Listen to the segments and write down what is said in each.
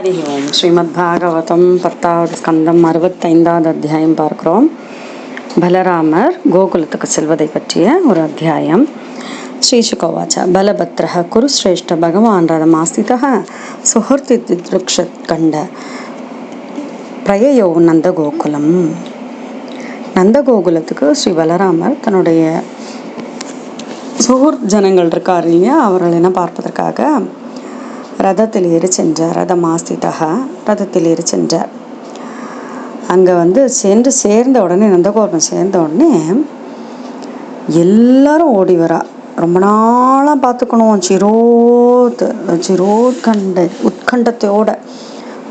ஹரி ஓம். ஸ்ரீமத் பாகவதம் 10வது ஸ்கந்தம் 65வது அத்தியாயம் பார்க்கிறோம். பலராமர் கோகுலத்துக்கு செல்வதை பற்றிய ஒரு அத்தியாயம். ஸ்ரீசுகோவாச்ச பலபத்ரः குருஸ்ரேஷ்ட பகவான் ரதமாஸ்திதः சுஹൃத்தித்ருக்ஷத்கண்ட பிரயயோ நந்தகோகுலம். நந்தகோகுலத்துக்கு ஸ்ரீ பலராமர் தன்னுடைய சுஹൃத் ஜனங்கள் இருக்கார் இல்லையா, அவர்கள் என்ன பார்ப்பதற்காக ரதத்தில் ஏறி சென்றார். ரதமாஸ்திதா, ரதத்தில் ஏறி சென்றார். அங்கே சென்று சேர்ந்த உடனே, நந்தகோபுரம் சேர்ந்த உடனே எல்லாரும் ஓடி வரா. ரொம்ப நாளாக பார்த்துக்கணும், உட்கண்டத்தோட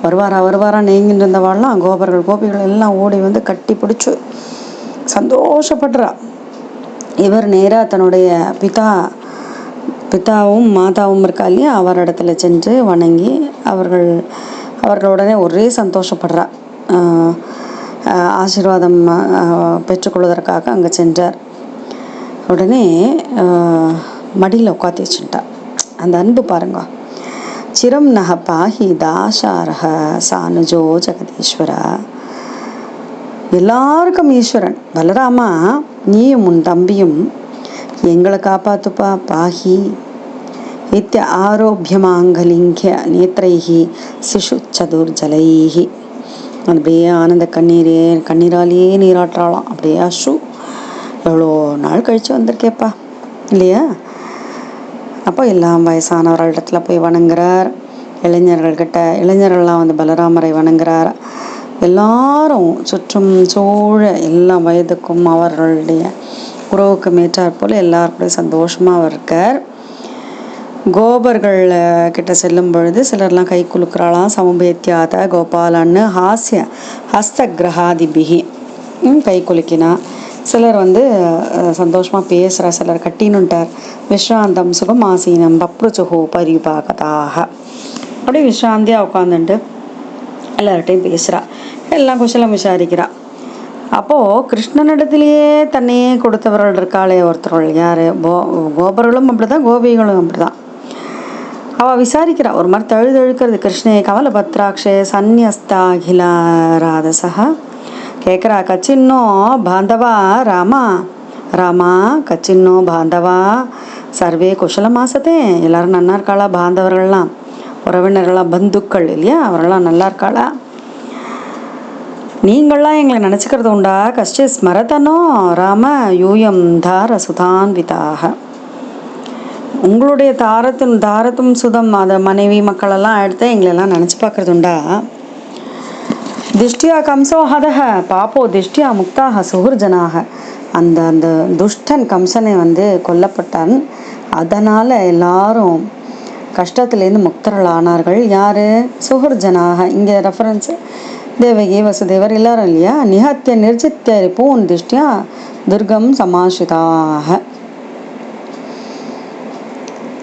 வருவாரா நீங்கிட்டு இருந்தவாள்லாம் கோபிகள் எல்லாம் ஓடி கட்டி பிடிச்சு சந்தோஷப்படுறா. இவர் நேராக தன்னுடைய பிதாவும் மாதாவும் இருக்கா இல்லையா, அவரிடத்துல சென்று வணங்கி அவர்களுடனே ஒரே சந்தோஷப்படுறா. ஆசீர்வாதம் பெற்றுக்கொள்வதற்காக அங்கே சென்றார். உடனே மடியில் உட்காந்து வச்சுட்டா. அந்த அன்பு பாருங்க. சிரம் நக பாஹி தாசாரக சானுஜோ ஜெகதீஸ்வரா. எல்லாருக்கும் ஈஸ்வரன் பலராமா, நீயும் உன் தம்பியும் எங்களை காப்பாத்துப்பா. பாஹி இத்திய ஆரோபியமாங்கலிங்கிய நேத்ரைஹி சிசு சதுர்ஜலைஹி. அப்படியே ஆனந்த கண்ணீராலேயே நீராட்டுறாளாம். அப்படியே அஷு, எவ்வளோ நாள் கழித்து வந்திருக்கேப்பா இல்லையா. அப்போ எல்லாம் வயசானவர்களிடத்துல போய் வணங்குறார். இளைஞர்கள்லாம் பலராமரை வணங்குறார். எல்லாரும் சுற்றும் சூழ எல்லா வயதுக்கும் அவர்களுடைய உறவுக்கு மேற்றாற் போல் எல்லாருக்கூட சந்தோஷமாக இருக்கார். கோபர்கள் கிட்ட செல்லும் பொழுது சிலர்லாம் கை குலுக்குறாளாம். சமுபேத்தியாத கோபாலன்னு ஹாஸ்ய ஹஸ்தகிரகாதிபிகி கை குலுக்கினா. சிலர் சந்தோஷமாக பேசுகிற, சிலர் கட்டினுட்டார். விஸ்ராந்தம் சுகமாசீனம் பப்ருச்சுஹோ பரிபாகதாக. அப்படியே விஸ்ராந்தியாக உட்காந்துட்டு எல்லார்கிட்டையும் பேசுகிறா. எல்லாம் குஷலம் விசாரிக்கிறா. அப்போது கிருஷ்ணனிடத்திலேயே தன்னையே கொடுத்தவர்கள் இருக்காளே ஒருத்தர்கள், யார்? கோபர்களும் அப்படி தான், கோபிகளும் அப்படி தான். அவள் விசாரிக்கிறா. ஒரு மாதிரி தழுதழுக்கிறது. கிருஷ்ணே கமல பத்ராட்சே சந்நியஸ்தாகிலாராதசா. கேட்குறா, கச்சின்னோ பாந்தவா ராமா கச்சின்னோ பாந்தவா சர்வே குஷலமாசத்தே. எல்லாரும் நல்லா இருக்காளா? பாந்தவர்கள்லாம், உறவினர்கள்லாம், பந்துக்கள் இல்லையா, அவர்கள்லாம் நல்லா இருக்காளா? நீங்கள்லாம் எங்களை நினச்சிக்கிறது உண்டா? கஷ்ட ஸ்மரதனோ ராம யூயம் தார சுதான்விதாக. உங்களுடைய தாரத்தும் சுதம், அதை மனைவி மக்களெல்லாம் எடுத்து எங்களெல்லாம் நினச்சி பார்க்கறது உண்டா? திஷ்டியா கம்சோ ஹதஹ பாப்போ திஷ்டியா முக்தாக சுஹுர்ஜனாக. அந்த துஷ்டன் கம்சனை கொல்லப்பட்டான். அதனால் எல்லாரும் கஷ்டத்துலேருந்து முக்தர்கள் ஆனார்கள். யார்? சுஹுர்ஜனாக. இங்கே ரெஃபரன்ஸு தேவகி வசுதேவர் எல்லாரும் இல்லையா. நிஹத்திய நிர்ஜித்திய ரிபூன் திஷ்டியா துர்கம் சமாசிதாக.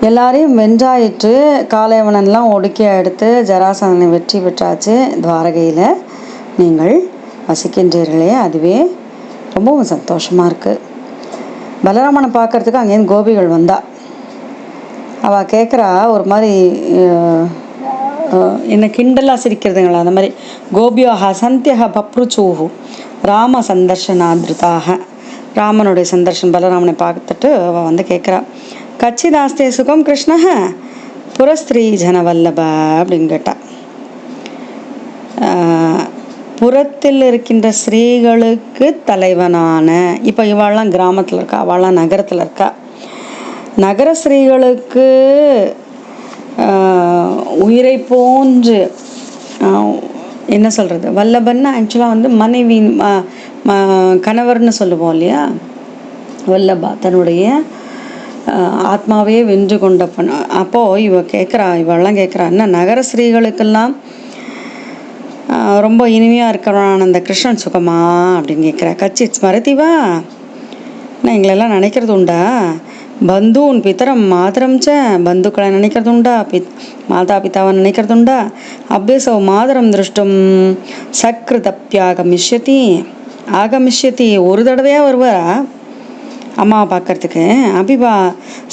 எல்லாரையும் வென்றாயிற்று. காலைவனெல்லாம் ஒடுக்கி எடுத்து ஜராசந்தனை வெற்றி பெற்றாச்சு. துவாரகையில் நீங்கள் வசிக்கின்றீர்களே, அதுவே ரொம்பவும் சந்தோஷமாக இருக்குது. பலராமனை பார்க்கறதுக்கு அங்கேருந்து கோபிகள் வந்தா. அவள் கேட்குறா, ஒரு மாதிரி என்ன கிண்டலாக சிரிக்கிறதுங்களா, அந்த மாதிரி. கோபியாக சந்தியக பப்ருச்சூஹு ராம சந்தர்ஷனாதிருதாக. ராமனுடைய சந்தர்ஷன், பலராமனை பார்த்துட்டு அவள் கேட்குறா, கச்சிதாஸ்தே சுகம் கிருஷ்ணக புரஸ்திரீ ஜனவல்லப அப்படின்னு கேட்டா. புறத்தில் இருக்கின்ற ஸ்ரீகளுக்கு தலைவனான, இப்போ இவாள்லாம் கிராமத்தில் இருக்கா, அவள்லாம் நகரத்தில் இருக்கா. நகர ஸ்ரீகளுக்கு உயிரை போன்று என்ன சொல்கிறது, வல்லபன்னா ஆக்சுவலாக மனைவி கணவர்னு சொல்லுவோம் இல்லையா. வல்லபா தன்னுடைய ஆத்மாவே வென்று கொண்ட அப்போது இவெல்லாம் கேட்குறா, என்ன நகர ஸ்ரீகளுக்கெல்லாம் ரொம்ப இனிமையாக இருக்கிறான் அந்த கிருஷ்ணன் சுகமா அப்படின்னு கேட்குறா. கச்சி ஸ்மரதிவா, நான் எங்களெல்லாம் நினைக்கிறது உண்டா? பந்தூன் பித்தரம் மாதரம் ச, பந்துக்களை நினைக்கிறது உண்டா? மாதா பிதாவை நினைக்கிறது உண்டா? அபியசோ மாதரம் திருஷ்டும் ஆகமிஷ்யதி. ஒரு தடவையாக வருவாரா அம்மாவை பார்க்கறதுக்கு? அபிபா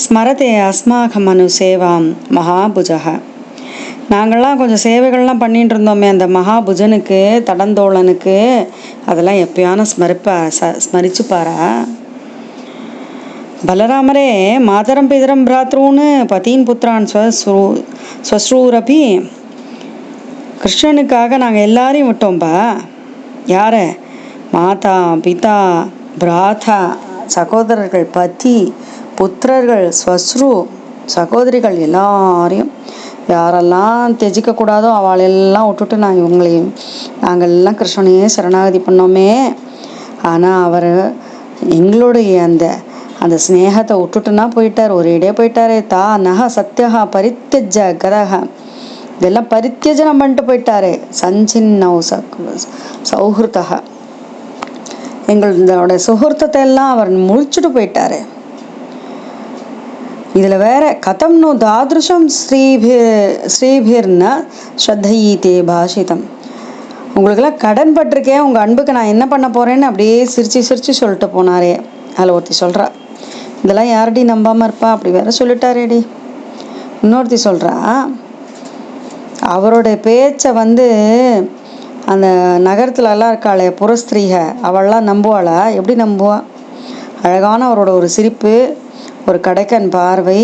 ஸ்மரதே அஸ்மாக மனு சேவாம் மகாபுஜக. நாங்கள்லாம் கொஞ்சம் சேவைகள்லாம் பண்ணிட்டு இருந்தோமே அந்த மகாபுஜனுக்கு தடந்தோழனுக்கு, அதெல்லாம் எப்பயானு ஸ்மரிச்சு பாரா. பலராமரே மாதரம் பிதரம் பிராத்ரூன்னு பதீன் புத்திரான் ஸ்வஸ்ரூரபி, கிருஷ்ணனுக்காக நாங்கள் எல்லாரையும் விட்டோம்பா. யார? மாதா பிதா பிராதா, சகோதரர்கள், பதி புத்திரர்கள், ஸ்வஸ்ரு சகோதரிகள், எல்லாரையும் யாரெல்லாம் தெஜிக்கக்கூடாதோ அவளெல்லாம் விட்டுட்டு நாங்கள் எல்லாம் கிருஷ்ணனையே சரணாகதி பண்ணோமே. ஆனால் அவர் எங்களுடைய அந்த அந்த ஸ்னேகத்தை விட்டுட்டுன்னா போயிட்டார், ஒரேடே போயிட்டாரே. தா நக சத்யகா பரித்தஜ கதக, இதெல்லாம் பரித்தியஜனம் பண்ணிட்டு போயிட்டாரு. சஞ்சின்னௌ சௌஹிருதக, எங்களோட சுகூர்த்தத்தை எல்லாம் அவர் முழிச்சுட்டு போயிட்டாரு. இதில் வேற கதம்னு தாதிருஷம் ஸ்ரீபிர்ன ஸ்ரத்தையீதே பாஷிதம், உங்களுக்கெல்லாம் கடன் பட்டிருக்கேன், உங்கள் அன்புக்கு நான் என்ன பண்ண போகிறேன்னு அப்படியே சிரித்து சொல்லிட்டு போனாரே. அதில் ஒருத்தி சொல்கிறா, இதெல்லாம் யாரடி நம்பாமல் இருப்பா, அப்படி வேற சொல்லிட்டாரேடி. இன்னொருத்தி சொல்கிறா, அவருடைய பேச்சை அந்த நகரத்துலலாம் இருக்காளே புறஸ்திரீக, அவள்லாம் நம்புவாளா? எப்படி நம்புவா? அழகான அவரோட ஒரு சிரிப்பு, ஒரு கடைக்கன் பார்வை.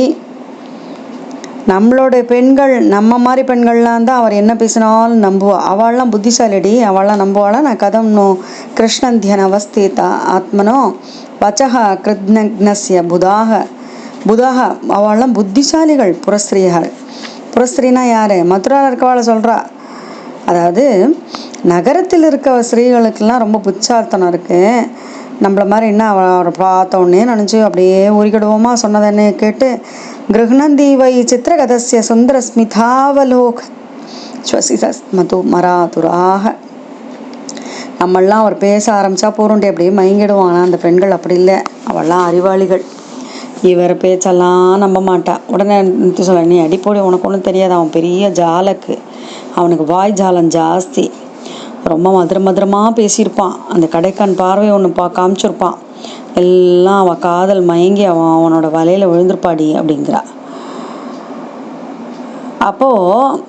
நம்மளோட பெண்கள், நம்ம மாதிரி பெண்கள்லாம் தான் அவர் என்ன பேசினாலும் நம்புவா. அவள்லாம் புத்திசாலிடி, அவள்லாம் நம்புவாளா? நான் கதம்னோ கிருஷ்ணன் தியன் அவஸ்திதா ஆத்மனோ வச்சகா கிருத்னக்னஸ்ய புதாக, அவள்லாம் புத்திசாலிகள் புறஸ்திரீகள். புறஸ்திரீனா யார்? மதுராவில் இருக்கவாளை சொல்கிறா. அதாவது நகரத்தில் இருக்க ஸ்திரீகளுக்கெல்லாம் ரொம்ப புச்சார்த்தனம் இருக்குது. நம்மள மாதிரி என்ன அவரை பார்த்த உடனே நினச்சி அப்படியே உரிக்கிடுவோமா சொன்னதன்னு கேட்டு, கிருஹ்ணந்தி வை சித்திரகதஸ்ய சுந்தர ஸ்மிதாவலோக ஸ்வசிதஸ்மது மராதுராக. நம்மளாம் அவர் பேச ஆரம்பித்தா போகிறோண்டே அப்படியே மயங்கிடுவான். ஆனால் அந்த பெண்கள் அப்படி இல்லை, அவள்லாம் அறிவாளிகள். இவர் பேச்செல்லாம் நம்ப மாட்டா. உடனே சொல்ல, நீ அடிப்போடி, உனக்கு ஒன்றும் தெரியாது, அவன் பெரிய ஜாலக்கு, அவனுக்கு வாய் ஜாலம் ஜாஸ்தி, ரொம்ப மதுரமாக பேசியிருப்பான், அந்த கடைக்கான் பார்வை ஒன்று காமிச்சிருப்பான், எல்லாம் அவள் காதல் மயங்கி அவனோட வலையில் விழுந்திருப்பாடி அப்படிங்கிறா. அப்போது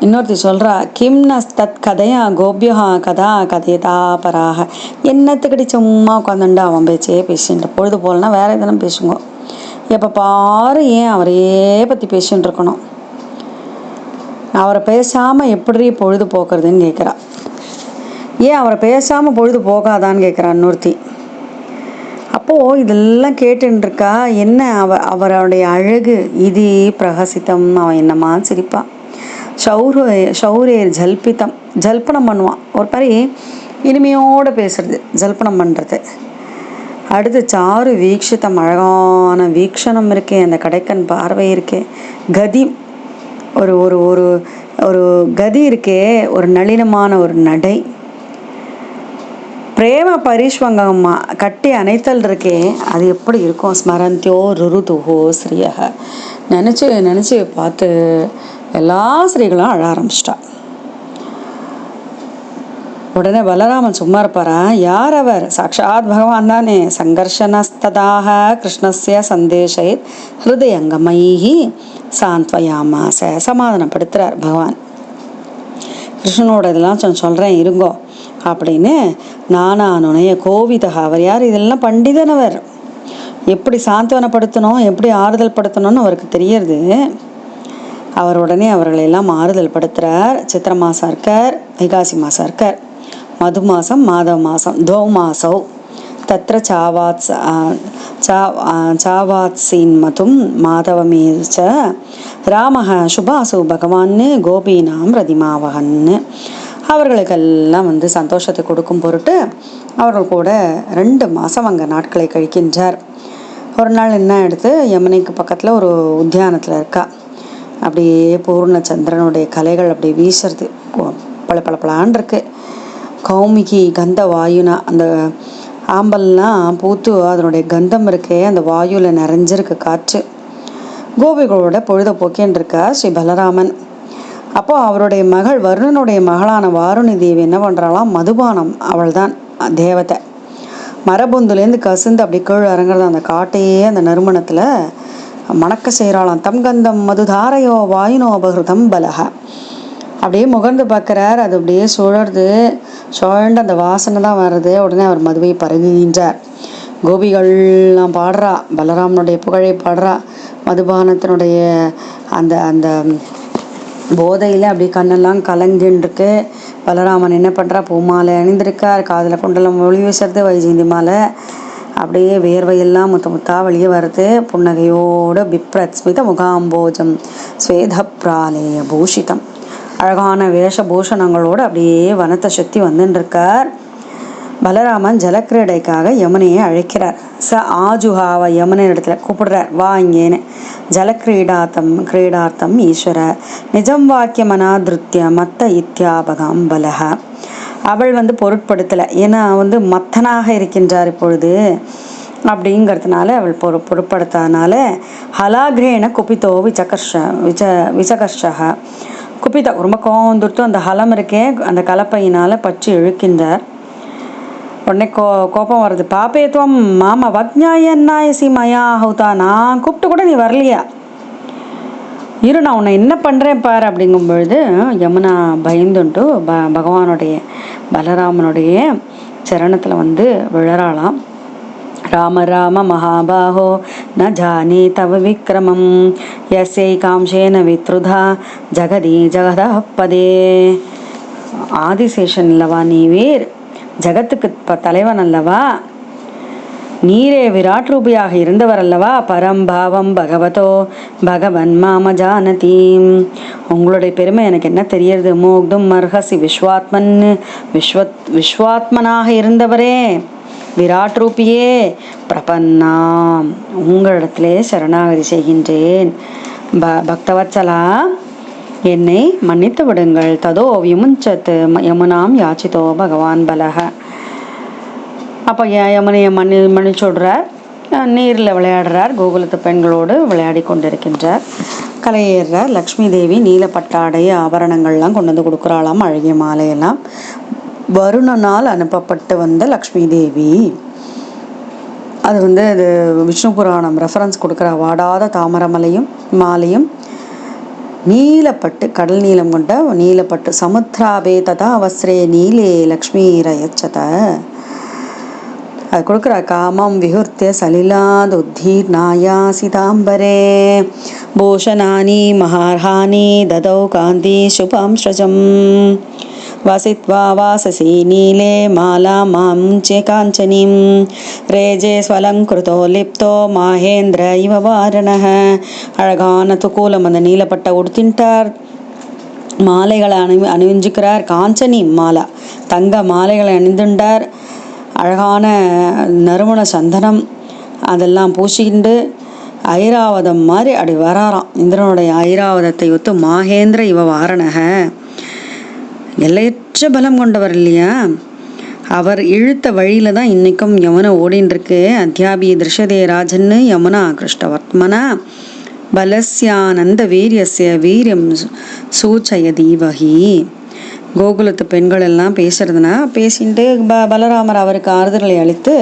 இன்னொருத்தி சொல்கிறா, கிம் ந தத் கதையா கோபியா கதா கதையதா பராக, என்னத்துக்கடி சும்மா உட்காந்துண்டு அவன் பேச்சே பேசிட்டு பொழுது போலனா வேற எதனா பேசுங்க, எப்போ பாரு ஏன் அவரையே பற்றி பேசின்னு இருக்கணும், அவரை பேசாமல் எப்படி பொழுது போக்குறதுன்னு கேட்குறா. ஏன் அவரை பேசாமல் பொழுது போகாதான்னு கேட்குறா இன்னொருத்தி. அப்போது இதெல்லாம் கேட்டுருக்கா. என்ன அவருடைய அழகு, இது பிரகசித்தம், அவன் என்னம்மா சிரிப்பான். ஷௌரேர் ஜல்பித்தம், ஜல்பனம் பண்ணுவான், ஒரு மாதிரி இனிமையோடு பேசுறது, ஜல்பனம் பண்ணுறது. அடுத்து சாரு வீக்ஷித்தம், அழகான வீக்ஷணம் இருக்கே, அந்த கடைக்கன் பார்வை இருக்கே. கதி, ஒரு ஒரு ஒரு ஒரு கதி இருக்கே, ஒரு நளினமான ஒரு நடை. பிரேம பரிஷ்வங்கம்மா, கட்டி அணைத்தல் இருக்கே, அது எப்படி இருக்கும். ஸ்மரந்தியோ ருருதுஹோ ஸ்ரீயக, நினச்சி பார்த்து எல்லா ஸ்ரீகளும் அழ ஆரம்பிச்சிட்டா. உடனே பலராமன் சும்மா இருப்பாரா? யார் அவர்? சாட்சாத் பகவான் தானே. சங்கர்ஷனஸ்ததாக கிருஷ்ணஸ்ய சந்தேஷை ஹிருதயங்கமைஹி சாந்த்வயாமாச, சமாதானப்படுத்துகிறார் பகவான். கிருஷ்ணனோட இதெல்லாம் சொல்கிறேன் இருங்கோ அப்படின்னு. நானானுனைய கோவிதக, அவர் யார்? இதெல்லாம் பண்டிதனவர். எப்படி சாந்தவனப்படுத்தணும், எப்படி ஆறுதல் படுத்தணும்னு அவருக்கு தெரியறது. அவர் உடனே அவர்களெல்லாம் ஆறுதல் படுத்துகிறார். சித்திர மாதம் இருக்கார், வைகாசி மாதம் இருக்கார், மது மாதம், மாதவ மாதம், தோ மாசௌ தத்திர சாவாத்சீன் மதும் மாதவமேச்ச ராமஹ சுபாசு பகவான்னு கோபீனாம் ரதிமாவகன்னு. அவர்களுக்கெல்லாம் சந்தோஷத்தை கொடுக்கும் பொருட்டு அவர்கள் கூட 2 மாதம் அங்கே நாட்களை கழிக்கின்றார். ஒரு நாள் என்ன எடுத்து யமுனைக்கு பக்கத்தில் ஒரு உத்தியானத்தில் இருக்கா. அப்படியே பூர்ண சந்திரனுடைய கலைகள் அப்படியே வீசுறது, பளபளபளான் இருக்கு. கௌமிகி கந்த வாயுனா, அந்த ஆம்பல்லாம் பூத்து அதனுடைய கந்தம் இருக்கே, அந்த வாயுவில் நிறைஞ்சிருக்கு காற்று. கோபிகளோட பொழுத போக்கின்னு இருக்கா ஸ்ரீ பலராமன். அப்போது அவருடைய மகள் வருணனுடைய மகளான வாருணி தேவி என்ன பண்ணுறாளாம், மதுபானம், அவள் தான் தேவதை, மரபொந்துலேருந்து கசிந்து அப்படி கீழே இறங்குறது அந்த காட்டையே அந்த நறுமணத்தில் மணக்க செய்கிறாளாம். தம் கந்தம் மதுதாரையோ வாயுனோபகிருதம் பலக. அப்படியே முகர்ந்து பார்க்குறார், அது அப்படியே சுழண்டு அந்த வாசனை தான் வருது. உடனே அவர் மதுவை பருகுகின்றார். கோபிகள்லாம் பாடுறா, பலராமனுடைய புகழை பாடுறா. மதுபானத்தினுடைய அந்த அந்த போதையில் அப்படி கண்ணெல்லாம் கலங்கின்றிருக்கு. பலராமன் என்ன பண்ணுறா, பூமாலை அணிந்திருக்கார், காதில் குண்டலம் ஒளி வீசுறது, வைஜெயந்தி மாலை, அப்படியே வேர்வையெல்லாம் முத்தா வெளியே வருது. புன்னகையோடு பிப்ரத் ஸ்மித முகாம்போஜம் ஸ்வேத பிராலேய பூஷிதம், அழகான வேஷபூஷணங்களோடு அப்படியே வனத்தை சுற்றி வந்துட்டுருக்கார். பலராமன் ஜலக்கிரீடைக்காக யமுனையை அழைக்கிறார். ஆஜுஹாவ யமுனை இடத்துல கூப்பிடுறார், வா இங்கேன்னு. கிரீடார்த்தம் ஈஸ்வர நிஜம் வாக்கியமனாதிருத்திய மத்த இத்தியாபகம் பலக. அவள் பொருட்படுத்தலை, ஏன்னா மத்தனாக இருக்கின்றார் இப்பொழுது அப்படிங்கிறதுனால அவள் பொருட்படுத்தாதனால ஹலாகிரேன குபித்தோ விசகர்ஷக. குபிதா ரொம்ப கோவந்துட்டு அந்த ஹலம் இருக்கே அந்த கலப்பையினால் பற்றி இழுக்கின்றார். உடனே கோபம் வருது. பாப்பேத்துவம் மாமா வக்ஞாயன்னாயசி மயா ஹவுதா, நான் கூப்பிட்டு கூட நீ வரலையா, இரு நான் உன்னை என்ன பண்ணுறேன் பாரு அப்படிங்கும் பொழுது யமுனா பயந்துன்ட்டு பகவானுடைய பலராமனுடைய சரணத்தில் விழறாளாம். ராம ராம மகாபாஹோ ந ஜானே தவ விக்ரமம் யசை காம்சேன வித்ருதா ஜகதி ஜகதப்பதே. ஆதிசேஷன் அல்லவா நீவீர், ஜகத்துக்கு தலைவன் அல்லவா, நீரே விராட் ரூபியாக இருந்தவர் அல்லவா. பரம்பாவம் பகவதோ பகவன் மாம ஜானதீம். உங்களுடைய பெருமை எனக்கு என்ன தெரியறது. மோக்தும் மர்ஹசி விஸ்வாத்மன், விஸ்வாத்மனாக இருந்தவரே, விராட் ரூபியே, பிரபன்னாம் உங்களிடத்திலே சரணாகதி செய்கின்றேன். பக்தவத்சலா என்னை மன்னித்து விடுங்கள். ததோ விமுஞ்சத் யமுனாம் யாச்சிதோ பகவான் பலக. அப்போ யமுனையை மன்னிச்சுடுறார். நீரில் விளையாடுறார், கோகுலத்து பெண்களோடு விளையாடி கொண்டிருக்கின்றார். கலையேறார். லக்ஷ்மி தேவி நீலப்பட்டாடை ஆபரணங்கள்லாம் கொண்டு வந்து கொடுக்குறாளாம், அழகிய மாலையெல்லாம். வருணனால் அனுப்பப்பட்டு வந்த லக்ஷ்மி தேவி. அது அது விஷ்ணு புராணம் ரெஃபரன்ஸ் கொடுக்குற வாடாத தாமரமலையும் மாலையும் நீலப்பட்டு, கடல் நீளம் கொண்ட நீலப்பட்டு. சமுத்ராபே ததா வஸ்ரே நீலே லக்ஷ்மி ரயச்சத. அது கொடுக்குற காமம் விஹுர்த்திய சலிலாத் உத்தீர்ணாயா சிதாம்பரே பூஷணானி மகார்ஹானி ததௌ காந்தி சுபாம் ஸ்ரஜம் வசித்வா வாசசி நீலே மாலா மாமுஞ்சே காஞ்சனிம் ரேஜே ஸ்வலங்கிருதோ லிப்தோ மாஹேந்திர இவ வாரணஹ. அழகான துக்கூலம் அந்த நீலப்பட்டை உடுத்தின்ட்டார். மாலைகளை அணிஞ்சுக்கிறார். காஞ்சனி மாலா, தங்க மாலைகளை அணிந்துண்டார். அழகான நறுமண சந்தனம் அதெல்லாம் பூசிக்கிண்டு ஐராவதம் மாதிரி அப்படி வராராம். இந்திரனுடைய ஐராவதத்தை ஒத்து மாஹேந்திர இவ வாரணக, எல்லையற்ற பலம் கொண்டவர் இல்லையா. அவர் இழுத்த வழியில தான் இன்னைக்கும் யமுனை ஓடின்னு இருக்கு. அத்தியாபி திருஷதே ராஜன்னு யமுனா கிருஷ்ணவர்த்மனா பலஸ்யானந்த வீரியஸ்ய வீரியம் சூச்சய தீவகி. கோகுலத்து பெண்கள் எல்லாம் பேசுறதுனா பேசிட்டு பலராமர் அவருக்கு ஆறுதலை அளித்து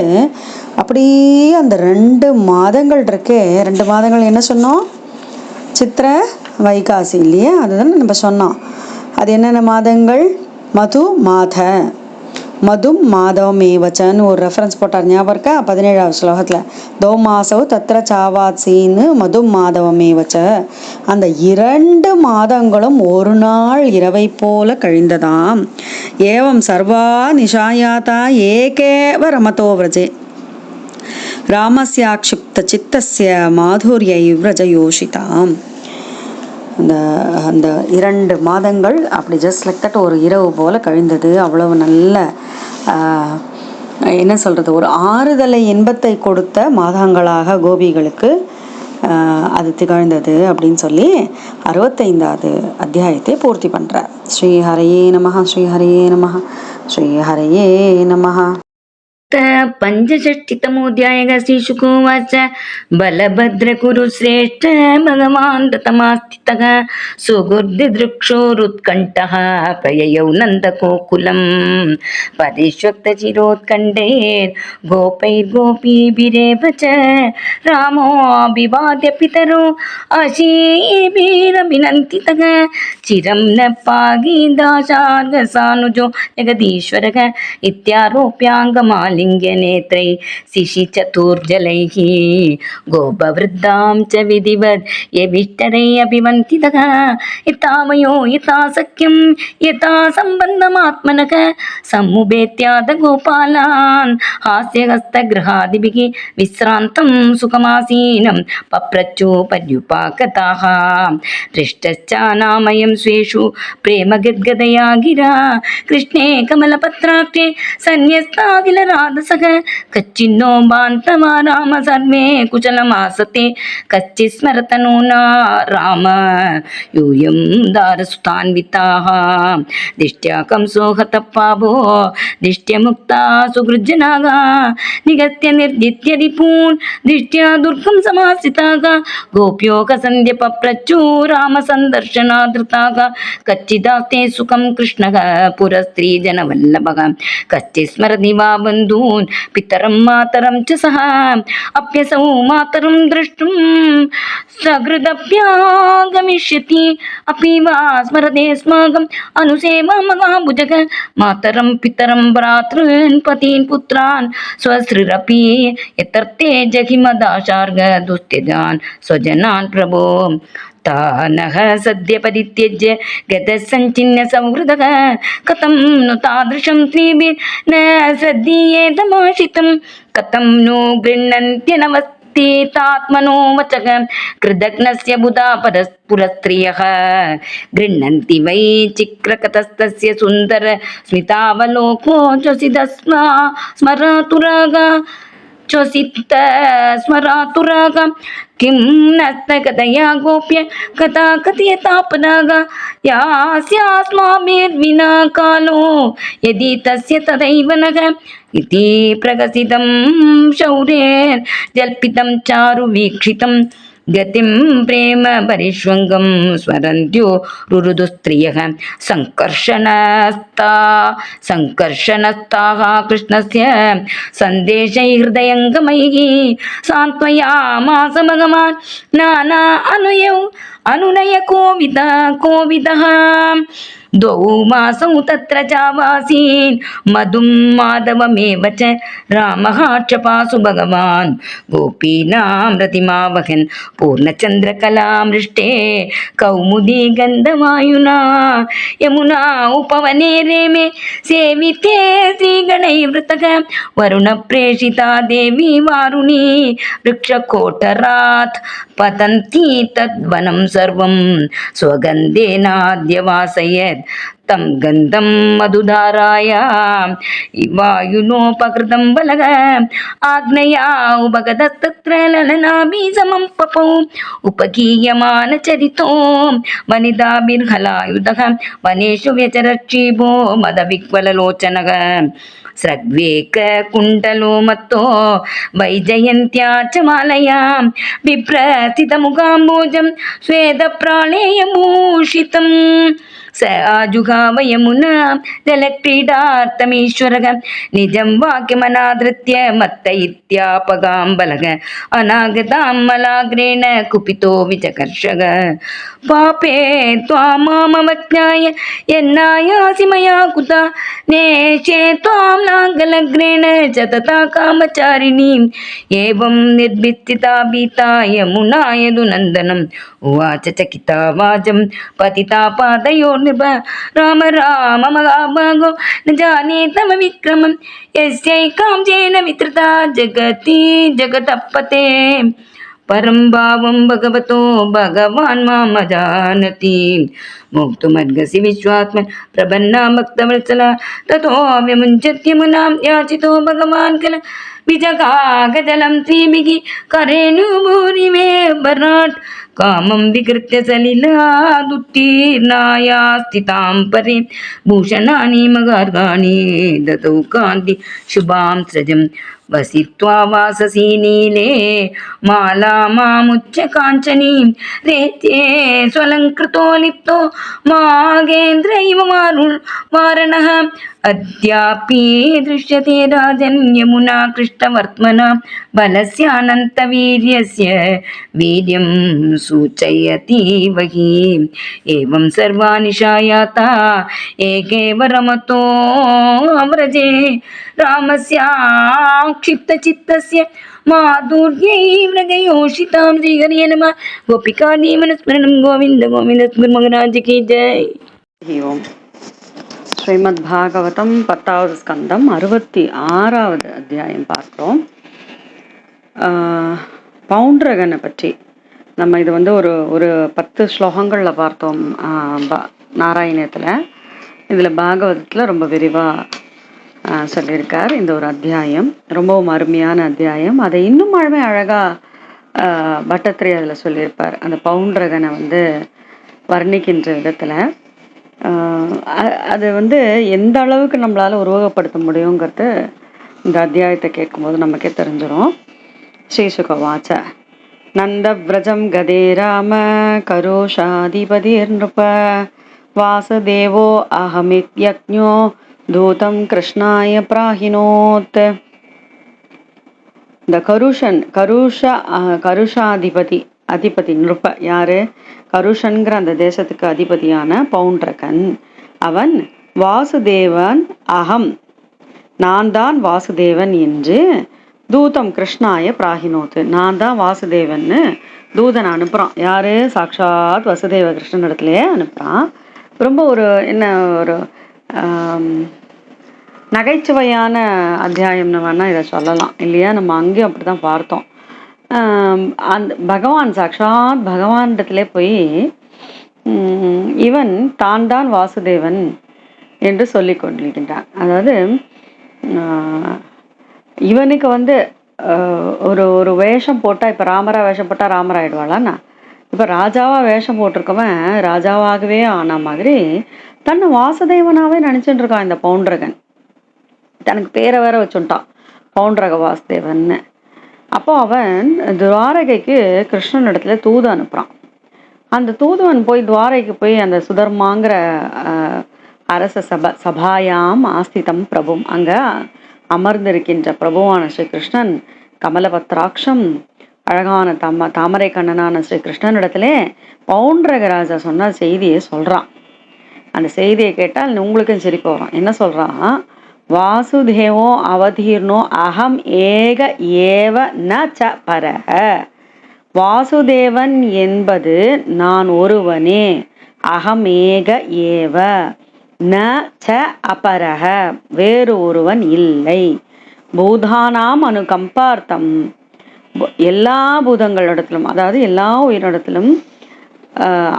அப்படியே அந்த 2 மாதங்கள் இருக்கே, 2 மாதங்கள் என்ன சொன்னோம், சித்திர வைகாசி இல்லையா, அதுதானே நம்ம சொன்னோம். அது என்னென்ன மாதங்கள், மதும் மாதவமேவச்சன்னு ஒரு ரெஃபரன்ஸ் போட்டார், ஞாபகம் இருக்கா? 17ஆவது ஸ்லோகத்தில் தோ மாசவ் தத்திர சாவாத்சின்னு மதும் மாதவமேவச்ச. அந்த 2 மாதங்களும் ஒரு நாள் இரவை போல கழிந்ததாம். ஏவம் சர்வா நிஷாயாதா ஏகேவ ரமதோ விரஜே ராமஸ்யாக்ஷிப்த சித்தஸ்ய மாதுர்யை விரஜ யோஷிதாம். அந்த 2 மாதங்கள் அப்படி ஜஸ்ட் லைக் தட் ஒரு இரவு போல கழிந்தது. அவ்வளவு நல்ல என்ன சொல்கிறது, ஒரு ஆறுதலை இன்பத்தை கொடுத்த மாதங்களாக கோபிகளுக்கு அது திகழ்ந்தது அப்படின்னு சொல்லி 65வது அத்தியாயத்தை பூர்த்தி பண்ணுறார். ஸ்ரீ ஹரையே நமஹ, ஸ்ரீ ஹரையே நமஹ, ஸ்ரீ ஹரையே நமஹ. पञ्चषष्टितमोऽध्यायः। श्रीशुकोवाच बलभद्र कुरु श्रेष्ठ भगवान् रथमास्थितः सुहृद्दिदृक्षोरुत्कण्ठः प्रययौ नन्दगोकुलम् परिष्वक्तचिरोत्कण्ठैर्गोपैर्गोपीभिरेव च रामोऽभिवाद्य पितरो अशीभिरभिनन्दितः चिरं न पागीदाशार्गसानुजो जगदीश्वरः इत्यारोप्याङ्गमालिङ्ग्य नेत्रै शिशिचतुर्जलैः गोपवृद्धां च विधिवत् यभिष्टरैः अभिवन्दितः यथावयो यथा सख्यं यथा सम्बन्धमात्मनः समुपेत्याद गोपालान् हास्यहस्तगृहादिभिः विश्रान्तं सुखमासीनं पप्रच्छु पर्युपागताः दृष्टश्चानामयं स्वेषु प्रेमगद्गदया गिरा कृष्णे कमलपत्राक्षे सन्न्यस्ताखिलराधसः कच्चिन्नो बान्धवा राम सर्वे कुशलमासते कच्चित् स्मरतनूना राम यूयं दारसुतान्विताः दिष्ट्या कंसो हतपावो दिष्ट्या मुक्ता सुगृज्जनाः निगत्य निर्जित्य रिपून् दृष्ट्या दुर्गं समाश्रिताः गोप्यो कसन्द्य पप्रच्छु राम सन्दर्शनाधृताः कच्चिदास्ते सुखं कृष्णः पुरस्त्रीजनवल्लभः कच्चित् स्मरति वा बन्धून् पितरं मातरं च सह अप्यसौ मातरं द्रष्टुं सकृदप्यागमिष्यति अपि वा स्मरते अस्माकम् अनुसेवा महाभुजः मातरं पितरं भ्रातॄन् पतीन् पुत्रान् स्वश्रीरपि यतर्थे जहिमदाशार्ग दुस्त्यजान् स्वजनान् प्रभो तानः सद्य परित्यज्य गतसञ्चिन्य संहृदः कथं नु तादृशं त्रिभिर्न श्रद्धीयेदमाशितं कथं नु गृह्णन्त्यनवस्थितात्मनो वचः कृतघ्नस्य बुधा पुरस्त्रियः गृह्णन्ति वै चिक्रकतस्तस्य सुन्दर स्मितावलोको ज्वसिदस्मा स्मरतुराग च्वसित स्मरातुराग किं नस्तकतया गोप्य कथा कथयतापदाग यास्यास्माभिर्विना कालो यदि तस्य तदैव नः इति प्रकसितं शौर्यैर्जल्पितं चारु वीक्षितं गतिं प्रेम परिष्वङ्गं स्वरन्त्यो रुरुदुस्त्रियः सङ्कर्षणस्ताः कृष्णस्य सन्देशैर्हृदयङ्गमैः सान्त्वयामास भगवान् नाना अनुनय कोविदः द्वौ मासौ तत्र चावासीन् मधुं माधवमेव च रामः क्षपासु भगवान् गोपीनां रतिमावहन् पूर्णचन्द्रकलामृष्टे कौमुदी गन्धवायुना यमुना उपवने रेमे सेविते श्रीगणैर्वृतः वरुणप्रेषिता देवी वारुणी वृक्षकोटरात् पतन्ती तद्वनं सर्वं स्वगन्धेनाद्यवासयत् तं गन्धं मधुधारायां वायुनोपकृतं बलः आग्नेया उपगतस्तत्र ललनाभिसमं पपौ उपगीयमानचरितो वनिताभिर्हलायुधः वनेषु व्यचरक्षीभो मदविह्वललोचनः स्रग्वेककुण्डलो मत्तो वैजयन्त्या च मालयां बिभ्रस्थितमुखाम्बोजं स्वेदप्राणेयभूषितं स आजुगाव यमुना जलक्रीडार्थमीश्वरः निजं वाक्यमनादृत्य मत्त इत्यापगां बलः अनागतां मलाग्रेण कुपितो विचकर्षः पापे त्वामवज्ञाय यन्नायासि मया कुता नेशे त्वां नागलग्रेण च तथा कामचारिणीम् एवं निर्भित्तिता भीता यमुना यदुनन्दनम् उवाच चकिता वाचं पतिता पादयोर्नृप राम राम महाभागो न जाने तव विक्रमं यस्यैकां येन वितृता जगति जगतपते परं भावं भगवतो भगवान् मां जानति मोक्तुमर्हसि विश्वात्मन् प्रपन्ना भक्तवत्सला ततो व्यमुञ्चत्यमुनां याचितो भगवान् खल विजगागजलं त्रिभिः करेणुभूरिमे भराट् कामं विकृत्य सलिलादुत्तीर्णाया स्थितां परे भूषणानि मगार्गाणि ददौ कान्ति शुभां सृजम् वसित्वा वाससि नीले माला मामुच्च काञ्चनीं रेत्ये स्वलङ्कृतो लिप्तो मागेन्द्र इव वारणः अद्यापि दृश्यते राजन् यमुना कृष्णवर्त्मना बलस्यानन्तवीर्यस्य वीर्यं सूचयति वहि एवं सर्वा निशायाता एकेव रमतो व्रजे रामस्याक्षिप्तचित्तस्य माधुर्यै व्रजयोषितां श्रीहरिये नमः गोपिका जीवनस्मरणं गोविन्द गोविन्द महाराज की जय. ஓம். ஸ்ரீமத் பாகவதம் 10வது ஸ்கந்தம் 66வது அத்தியாயம் பார்க்குறோம். பவுண்டரகனை பற்றி நம்ம இது வந்து ஒரு 10 ஸ்லோகங்களில் பார்த்தோம் நாராயணத்தில். இதில் பாகவதத்தில் ரொம்ப விரிவாக சொல்லியிருக்கார். இந்த ஒரு அத்தியாயம் ரொம்பவும் அருமையான அத்தியாயம். அதை இன்னும் அழகாக பட்டத்திரி அதில் சொல்லியிருப்பார். அந்த பவுண்டரகனை வந்து வர்ணிக்கின்ற விதத்தில் அது வந்து எந்த அளவுக்கு நம்மளால் உருவகப்படுத்த முடியுங்கிறது இந்த அத்தியாயத்தை கேட்கும்போது நமக்கே தெரிஞ்சிடும். ஸ்ரீசுகவாச்ச நந்தவ்ரஜம் கதே ராம கரோஷாதிபதிர் நிருப வாசுதேவோ அஹமித்யக்ஞோ தூதம் கிருஷ்ணாய பிராஹினோத். இந்த அதிபதி நிருப யாரு? கருஷன்கிற அந்த தேசத்துக்கு அதிபதியான பவுண்டரகன். அவன் வாசுதேவன் அகம், நான் தான் வாசுதேவன் என்று தூதம் கிருஷ்ணாய பிராகினோத்து, நான் தான் வாசுதேவன்னு தூதன் அனுப்புகிறான். யாரு? சாட்சாத் வசுதேவ கிருஷ்ணன் இடத்துலையே அனுப்புகிறான். ரொம்ப ஒரு ஒரு நகைச்சுவையான அத்தியாயம்னு வேணால் இதை சொல்லலாம் இல்லையா? நம்ம அங்கேயும் அப்படி தான் பார்த்தோம். அந்த பகவான் சாட்சாத் பகவானிடத்திலே போய் இவன் தான் தான் வாசுதேவன் என்று சொல்லி கொண்டிருக்கின்றான். அதாவது இவனுக்கு வந்து ஒரு வேஷம் போட்டால், இப்போ ராமரா வேஷம் போட்டால் ராமர் ஆயிடுவாளான்னா, இப்போ ராஜாவாக வேஷம் போட்டிருக்கவன் ராஜாவாகவே ஆன மாதிரி தன்னை வாசுதேவனாகவே நினச்சிட்டு இருக்கான் இந்த பவுண்டரகன். தனக்கு பேரை வேற வச்சுட்டான் பவுண்டரக வாசுதேவன்னு. அப்போ அவன் துவாரகைக்கு கிருஷ்ணன் இடத்துல தூது அனுப்புகிறான். அந்த தூதுவன் போய் துவாரைக்கு போய் அந்த சுதர்மாங்கிற அரச சபாயாம் ஆஸ்திதம் பிரபும், அங்கே அமர்ந்திருக்கின்ற பிரபுவான ஸ்ரீ கிருஷ்ணன் கமலபத்ராட்சம் அழகான தாமரை கண்ணனான ஸ்ரீ கிருஷ்ணன் இடத்துல பவுண்டரகராஜா சொன்ன செய்தியை சொல்கிறான். அந்த செய்தியை கேட்டால் உங்களுக்கும் சிரிப்பு வரும். என்ன சொல்கிறான்? வாசுதேவோ அவதீர்ணோ அகம் ஏக ஏவ ந ச பரஹ. வாசுதேவன் என்பது நான் ஒருவனே, அகம் ஏக ஏவ ந ச அபரஹ, வேறு ஒருவன் இல்லை. பூதானாம் அனுகம்பார்த்தம், எல்லா பூதங்களிடத்திலும், அதாவது எல்லா உயிரிடத்திலும்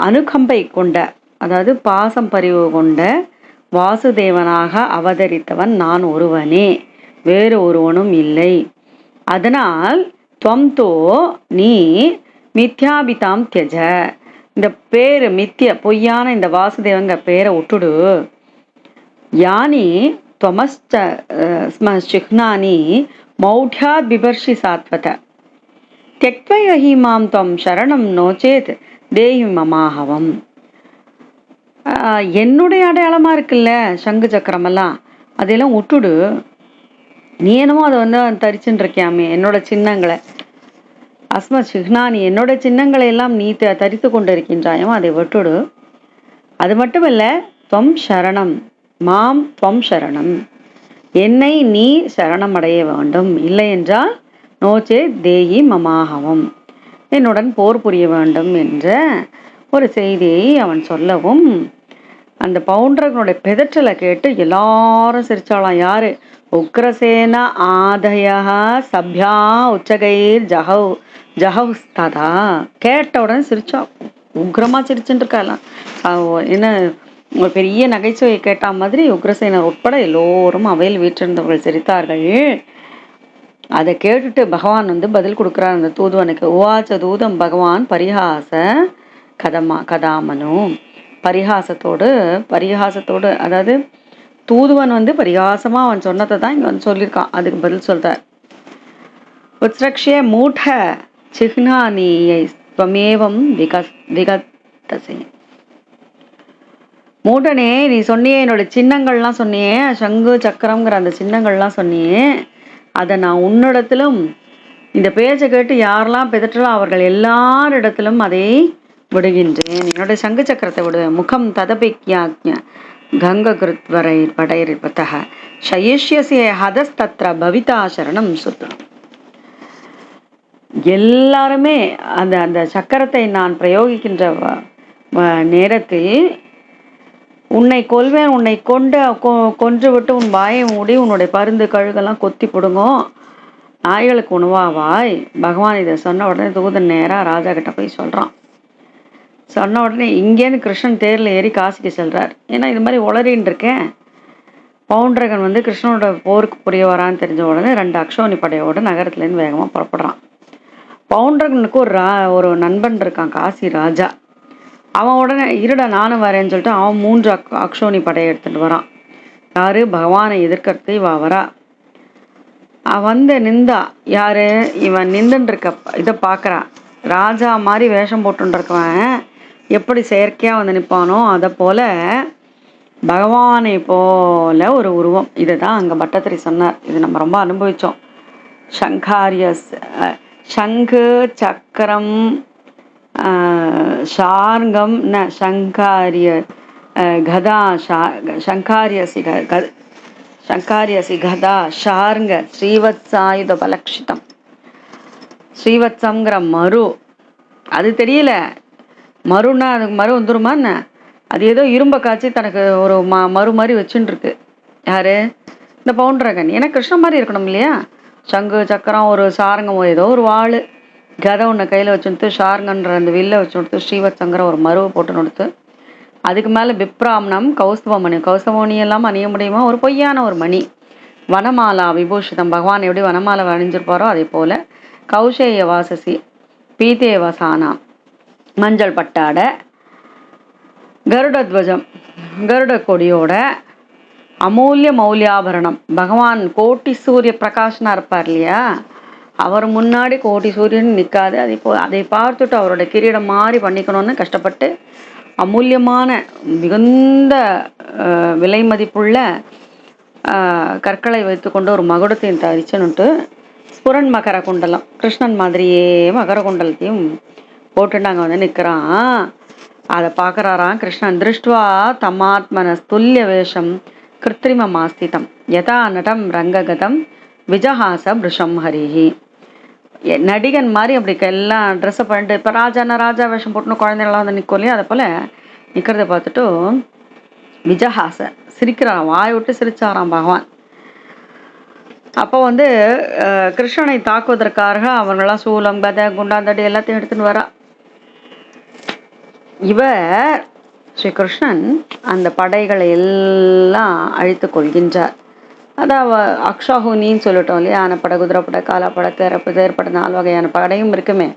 அனுகம்பை கொண்ட, அதாவது பாசம் பரிவு கொண்ட வாசுதேவனாக அவதரித்தவன் நான் ஒருவனே, வேறு ஒருவனும் இல்லை. அதனால் துவம்தோ நீ மித்யாபிதாம் தியஜ, இந்த பேரு மித்ய பொய்யான இந்த வாசுதேவங்க பேரை விட்டுடு. யானி துவமஸ்ச சிஹ்னானி மௌಢ்யாத் பிபர்ஷி சாத்வத தியக்த்வயஹி மாம் துவம் சரணம் நோச்சேத் தேஹி மமாஹவம். என்னுடைய அடையாளமாக இருக்குல்ல சங்கு சக்கரமெல்லாம், அதையெல்லாம் விட்டுடு. நீ என்னமோ அதை வந்து தரிச்சுட்டு இருக்கியாமே என்னோட சின்னங்களை, அஸ்ம சிஹ்னானி என்னோட சின்னங்களை எல்லாம் நீ தரித்து கொண்டு இருக்கின்றாயோ அதை விட்டுடு. அது மட்டும் இல்லை, துவம் சரணம் மாம் துவம் சரணம், என்னை நீ சரணம் அடைய வேண்டும். இல்லை என்றால் நோச்சே தேயி மமாஹவம், என்னுடன் போர் புரிய வேண்டும் என்ற ஒரு செய்தியை அவன் சொல்லவும், அந்த பவுண்டரகனுடைய பெதற்றலை கேட்டு எல்லாரும் சிரிச்சாலாம். யாரு? உக்ரசேன ஆதயா சப்யா உச்சகைர் ஜஹவ்ஸ்ததா. கேட்ட உடனே சிரிச்சா, உக்ரமா சிரிச்சுட்டு இருக்கலாம். என்ன ஒரு பெரிய நகைச்சுவையை கேட்ட மாதிரி உக்ரசேனர் உட்பட எல்லோரும் அவையில் வீற்றிருந்தவர்கள் சிரித்தார்கள். அதை கேட்டுட்டு பகவான் வந்து பதில் கொடுக்குறார் அந்த தூதுவனுக்கு. உவாச்ச தூதம் பகவான் பரிஹாச கதாமனு. பரிகாசத்தோடு அதாவது தூதுவன் வந்து பரிகாசமாக அவன் சொன்னதை தான் இங்கே வந்து சொல்லியிருக்கான். அதுக்கு பதில் சொல்கிறார். உத்ரக்ஷே மூட சிஹ்னானியை ஸ்வமேவம் விகத்தசே. மூடனே, நீ சொன்னியே என்னோட சின்னங்கள்லாம் சொன்னியே, சங்கு சக்கரம்ங்கிற அந்த சின்னங்கள்லாம் சொன்னியே, அதை நான் உன்னிடத்திலும் இந்த பேச்சை கேட்டு யாரெல்லாம் பிதற்றலாம் அவர்கள் எல்லாரிடத்திலும் அதை விடுகின்றேன். என்னுடைய சங்கு சக்கரத்தை விடுவேன். முகம் ததபிக்யாஜ்ஞ கங்க கிருத்வரை படைரிபத்தக சயிஷ்யசிய ஹதஸ்தத்ர பவிதா சரணம் சுத்தம். எல்லாருமே அந்த அந்த சக்கரத்தை நான் பிரயோகிக்கின்ற நேரத்தில் உன்னை கொல்வேன், உன்னை கொன்று விட்டு உன் வாயை மூடி உன்னுடைய பருந்து கழுகெல்லாம் கொத்தி பிடுங்கும், நாய்களுக்கு உணவாவாய். பகவான் இதை சொன்ன உடனே தூதன் நேராக ராஜா கிட்ட போய் சொல்கிறான். சொன்ன உடனே இங்கேருந்து கிருஷ்ணன் தேரில் ஏறி காசிக்கு செல்கிறார். ஏன்னா இது மாதிரி உளறின்னு இருக்கேன். பவுண்டரகன் வந்து கிருஷ்ணனோட போருக்கு புரிய வரான்னு தெரிஞ்ச உடனே 2 அக்ஷோனி படையோட நகரத்துலேருந்து வேகமாக புறப்படுறான். பவுண்டரகனுக்கு ஒரு நண்பன் இருக்கான், காசி ராஜா. அவன் உடனே இருடா நானும் வரேன்னு சொல்லிட்டு அவன் 3 அக்ஷோனி படையை எடுத்துகிட்டு வரான். யாரு? பகவானை எதிர்க்கிறதுக்கு இவ வரா. வந்து நின்றா. யாரு? இவன் நின்றுருக்க இதை பார்க்குறான். ராஜா மாதிரி வேஷம் போட்டுருக்கவன் எப்படி செயற்கையாக வந்து நிற்பானோ அதை போல பகவானை போல ஒரு உருவம். இதை தான் அங்கே பட்டத்திரி சொன்னார். இது நம்ம ரொம்ப அனுபவித்தோம். சங்கு சக்கரம் ஷார்ங்கம் ந சங்காரிய கதா சங்காரியசி கதா ஷார்ங்க ஸ்ரீவத்சாயுத பலக்ஷிதம். ஸ்ரீவத்சங்கிற மரு அது தெரியல. மருன்னா அதுக்கு மரு வந்துருமா என்ன? அது ஏதோ இரும்பை காய்ச்சி தனக்கு ஒரு மரு மாதிரி வச்சுன்னு இருக்கு. யாரு? இந்த பவுண்டரகன். ஏன்னா கிருஷ்ணன் மாதிரி இருக்கணும் இல்லையா? சங்கு சக்கரம் ஒரு சாரங்கம் ஏதோ ஒரு வாள் கதை ஒன்று கையில் வச்சுடுத்து ஷார்ங்கன்ற அந்த வில்லை வச்சு கொடுத்து ஸ்ரீவத்சங்கிற ஒரு மருவை போட்டு கொடுத்து அதுக்கு மேலே பிப்ராம்னம் கௌஸ்தவமணி. கௌஸ்தவமணி எல்லாம் அணிய முடியுமா? ஒரு பொய்யான ஒரு மணி. வனமாலா விபூஷிதம். பகவான் எப்படி வனமாலை அணிஞ்சிருப்பாரோ அதே போல் கௌஷேய வாசசி பீதேவசானா மஞ்சள் பட்டாடை கருடத்வஜம் கருட கொடியோட அமூல்ய மௌல்யாபரணம். பகவான் கோட்டி சூரிய பிரகாஷனா இருப்பார் இல்லையா? அவர் முன்னாடி கோட்டி சூரியன் நிற்காது. அதை பார்த்துட்டு அவரோட கிரீடம் மாதிரி பண்ணிக்கணும்னு கஷ்டப்பட்டு அமூல்யமான மிகுந்த விலை மதிப்புள்ள கற்களை வைத்துக்கொண்டு ஒரு மகுடத்தையும் தரிச்சுன்னுட்டு ஸ்புரன் மகர குண்டலம் கிருஷ்ணன் மாதிரியே மகர குண்டலத்தையும் போட்டுட்டு அங்கே வந்து நிற்கிறான். அதை பார்க்குறாராம் கிருஷ்ணன். திருஷ்டுவா தமாத்மன துல்லிய வேஷம் கிருத்திரிம மாஸ்திதம் யதா நடம் ரங்ககதம் விஜஹாச பிருஷம் ஹரிஹி. நடிகன் மாதிரி அப்படி எல்லாம் ட்ரெஸ்ஸை பண்ணிட்டு இப்போ ராஜா வேஷம் போட்டுன்னு குழந்தைங்களாம் வந்து நிற்கும் இல்லையா? அதை போல் நிற்கிறத பார்த்துட்டு விஜஹாச சிரிக்கிறான். வாய் விட்டு சிரிச்சாராம் பகவான். அப்போ வந்து கிருஷ்ணனை தாக்குவதற்காக அவர்களாம் சூலம் கதை குண்டாந்தடி எல்லாத்தையும் எடுத்துன்னு வரா. ஸ்ரீ கிருஷ்ணன் அந்த படைகளை எல்லாம் அழித்து கொள்கின்றார். அதாவது அக்ஷாஹுனின்னு சொல்லிட்டோம் இல்லையா? ஆனப்படை குதிரைப்படை காலாப்படை தேர்ப்படை 4 வகையான படையும் இருக்குமே.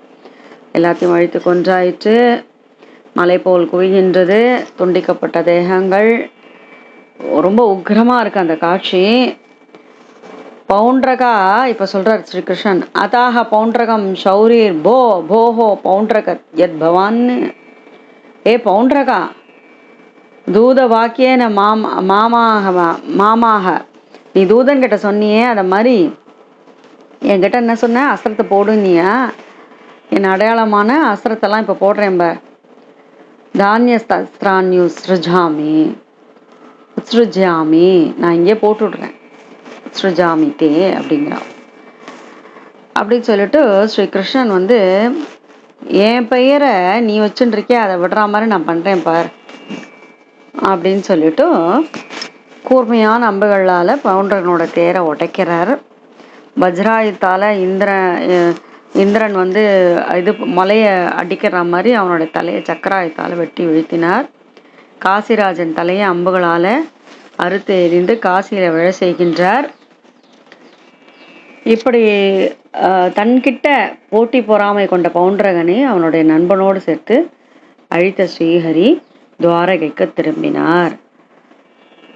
எல்லாத்தையும் அழித்து கொன்றாயிற்று. மலை போல் குவிகின்றது. துண்டிக்கப்பட்ட தேகங்கள். ரொம்ப உக்ரமாக இருக்கு அந்த காட்சி. பவுண்டரகா இப்போ சொல்கிறார் ஸ்ரீகிருஷ்ணன். அதாக பவுண்டரகம் ஷௌரீர் போஹோ பவுண்டரக யத் பவான்னு. ஏ பவுண்டரகா தூத வாக்கியேன மாமாக நீ தூதன் கிட்ட சொன்னியே அதை மாதிரி என்கிட்ட என்ன சொன்ன? அஸ்திரத்தை போடுனியா? என் அடையாளமான அஸ்திரத்தெல்லாம் இப்போ போடுறேன். தானியஸ்திரான்யு உத்ஸ்ருஜாமி நான் இங்கே போட்டுவிட்றேன். உத்ஸ்ருஜாமி தே அப்படிங்கிறான். அப்படின்னு சொல்லிட்டு ஸ்ரீ கிருஷ்ணன் வந்து என் பெயரை நீ வச்சுருக்கிய அதை விடுற மாதிரி நான் பண்ணுறேன் பார் அப்படின்னு சொல்லிட்டு கூர்மையான அம்புகளால் பவுண்டரனோட தேரை உடைக்கிறார். வஜ்ராயுத்தால் இந்திரன் வந்து இது மலையை அடிக்கிற மாதிரி அவனோட தலையை சக்கராயுத்தால் வெட்டி வீழ்த்தினார். காசிராஜன் தலையை அம்புகளால் அறுத்து எறிந்து காசியில் விழ செய்கின்றார். இப்படி தன்கிட்ட போட்டி பொறாமை கொண்ட பவுண்டரகனை அவனுடைய நண்பனோடு சேர்த்து அழித்த ஸ்ரீஹரி துவாரகைக்கு திரும்பினார்.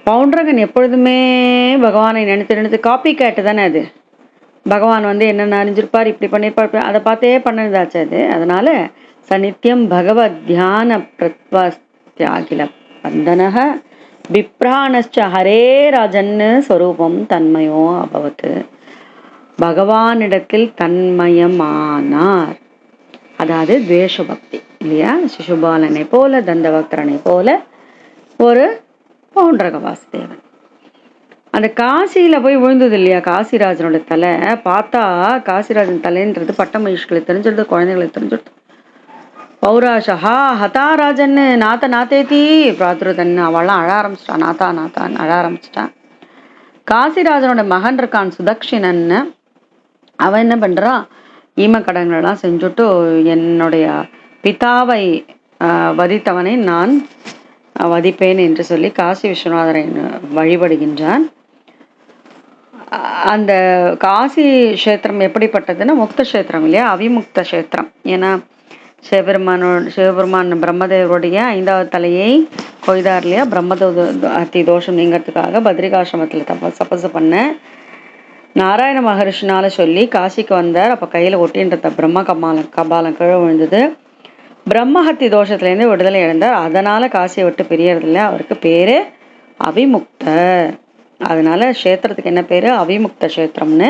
பவுண்டரகன் எப்பொழுதுமே பகவானை நினைத்து நினைத்து காப்பி கேட்டு தானே அது. பகவான் வந்து என்னென்ன அறிஞ்சிருப்பார், இப்படி பண்ணியிருப்பார், அதை பார்த்தே பண்ணதாச்சு அது. அதனால சநித்தியம் பகவத் தியான பிரத்வாஸ்தியாகில வந்தனக விப்ராணச்ச ஹரே ராஜன்னு ஸ்வரூபம் தன்மயோ அபவத்து. பகவானிடத்தில் தன்மயமானார். அதாவது துவேஷ பக்தி இல்லையா. சிசுபாலனை போல, தந்தவக்ரனை போல ஒரு பவுண்டரக வாசுதேவன். அந்த காசியில போய் விழுந்தது இல்லையா காசிராஜனோட தலை. பார்த்தா காசிராஜன் தலைன்றது பட்ட மகிழ்ச்சிகளை தெரிஞ்சிருது, குழந்தைகளை தெரிஞ்சிருது. பௌராஷா ஹதா ராஜன்னு நாத்த நாத்தேத்தி பிராதுருதன்னு அவள்லாம் அழ ஆரம்பிச்சிட்டான். நாத்தா நாத்தான்னு அழ ஆரம்பிச்சிட்டான். காசிராஜனோட மகன் இருக்கான் சுதக்ஷினன்னு. அவன் என்ன பண்றான், ஈமக்கடங்களெல்லாம் செஞ்சுட்டு என்னுடைய பிதாவை வதித்தவனை நான் வதிப்பேன் என்று சொல்லி காசி விஸ்வநாதரை வழிபடுகின்றான். அந்த காசி கஷேத்திரம் எப்படிப்பட்டதுன்னா முக்த கஷேத்திரம் இல்லையா, அவிமுக்த கஷேத்திரம். ஏன்னா சிவபெருமான் பிரம்மதேவருடைய 5வது தலையை கொய்தார் இல்லையா, பிரம்மதி தோஷம் நீங்கிறதுக்காக பத்ரிகாசிரமத்தில் தபசு பண்ண நாராயண மகர்ஷினால சொல்லி காசிக்கு வந்தார். அப்போ கையில் ஒட்டின்றத பிரம்ம கபாலம் கீழே விழுந்தது. பிரம்மஹத்தி தோஷத்துலேருந்து விடுதலை இழந்தார். அதனால காசியை விட்டு பிரியறதில்ல. அவருக்கு பேரு அவிமுக்தர். அதனால கஷேத்திரத்துக்கு என்ன பேரு, அவிமுக்த கஷேத்திரம்னு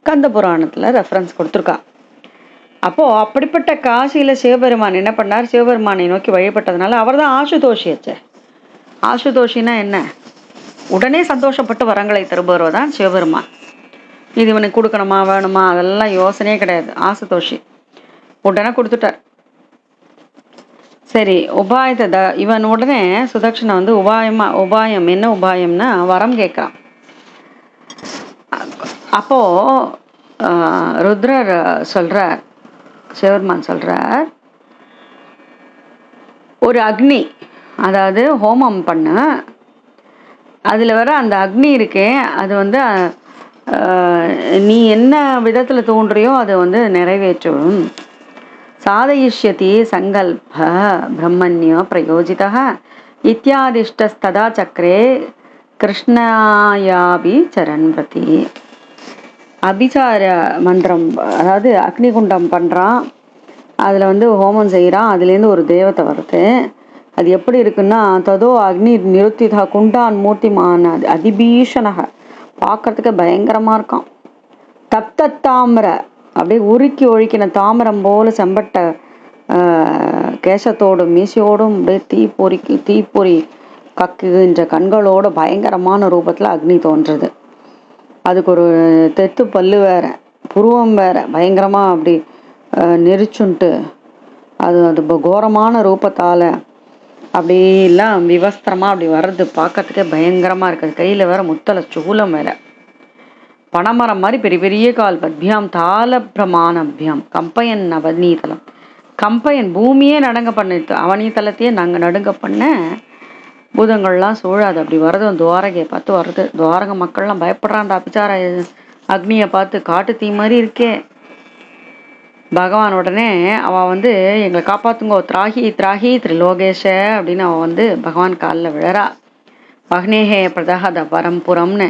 கந்த புராணத்துல ரெஃபரன்ஸ் கொடுத்துருக்கா. அப்போ அப்படிப்பட்ட காசியில சிவபெருமான் என்ன பண்ணார், சிவபெருமானை நோக்கி வழிபட்டதுனால அவர் தான் ஆசுதோஷியாச்சே. ஆசுதோஷின்னா என்ன, உடனே சந்தோஷப்பட்டு வரங்களை தருபவர் தான் சிவபெருமான். இது இவனுக்கு கொடுக்கணுமா வேணுமா அதெல்லாம் யோசனையே கிடையாது. ஆசுதோஷி உடனே கொடுத்துட்டார். சரி, உபாயத்தை இவன் உடனே சுதக்ஷனை வந்து உபாயம் என்ன உபாயம்னா வரம் கேட்குறான். அப்போ ருத்ரர் சொல்றார், சிவபெருமான் சொல்றார், ஒரு அக்னி, அதாவது ஹோமம் பண்ண, அதில் வர அந்த அக்னி இருக்கே அது வந்து நீ என்ன விதத்தில் தோன்றியோ அதை வந்து நிறைவேற்றும். சாதயிஷ்யதி சங்கல்ப பிரம்மண்ய பிரயோஜிதா இத்தியாதிஷ்டஸ்ததா சக்கரே கிருஷ்ணாயாபி சரண் பிரதி. அபிசார மந்திரம், அதாவது அக்னிகுண்டம் பண்ணுறான், அதில் வந்து ஹோமம் செய்கிறான், அதுலேருந்து ஒரு தேவத்தை வருது. அது எப்படி இருக்குன்னா, ததோ அக்னி நிருத்திதா குண்டான் மூர்த்திமான அதிபீஷணக, பார்க்கறதுக்கு பயங்கரமாக இருக்கான். தப்த தாமரை, அப்படியே உருக்கி ஒழிக்கின தாமரம் போல செம்பட்ட கேசத்தோடும் மீசையோடும் அப்படியே தீப்பொறி கக்குகின்ற கண்களோட பயங்கரமான ரூபத்தில் அக்னி தோன்றுறது. அதுக்கு ஒரு தெத்து பல்லு வேற, புருவம் வேற, பயங்கரமாக அப்படி நெரிச்சுன்ட்டு அது கோரமான ரூபத்தால் அப்படிலாம் விவஸ்திரமாக அப்படி வர்றது பார்க்கறதுக்கே பயங்கரமாக இருக்குது. கையில் வேற முத்தலை சூலம் வேற, பனைமரம் மாதிரி பெரிய பெரிய கால். பத்பியாம் தால பிரமாணபியாம் கம்பயன் அவனீதலம், கம்பயன் பூமியே நடுங்க பண்ணிட்டு அவனீதலத்தையே நாங்கள் நடுங்க பண்ண பூதங்கள்லாம் சூழாது. அப்படி வர்றது துவாரகையை பார்த்து வருது. துவாரக மக்கள்லாம் பயப்படுறான்டா, அபிச்சார அக்னியை பார்த்து, காட்டு தீ மாதிரி இருக்கே. பகவான் உடனே அவன் வந்து எங்களை காப்பாத்துங்கோ, திராகி திராகி திரிலோகேஷ அப்படின்னு அவன் வந்து பகவான் காலில் விழறா. அக்னேகே பிரதகத பரம்புரம்னு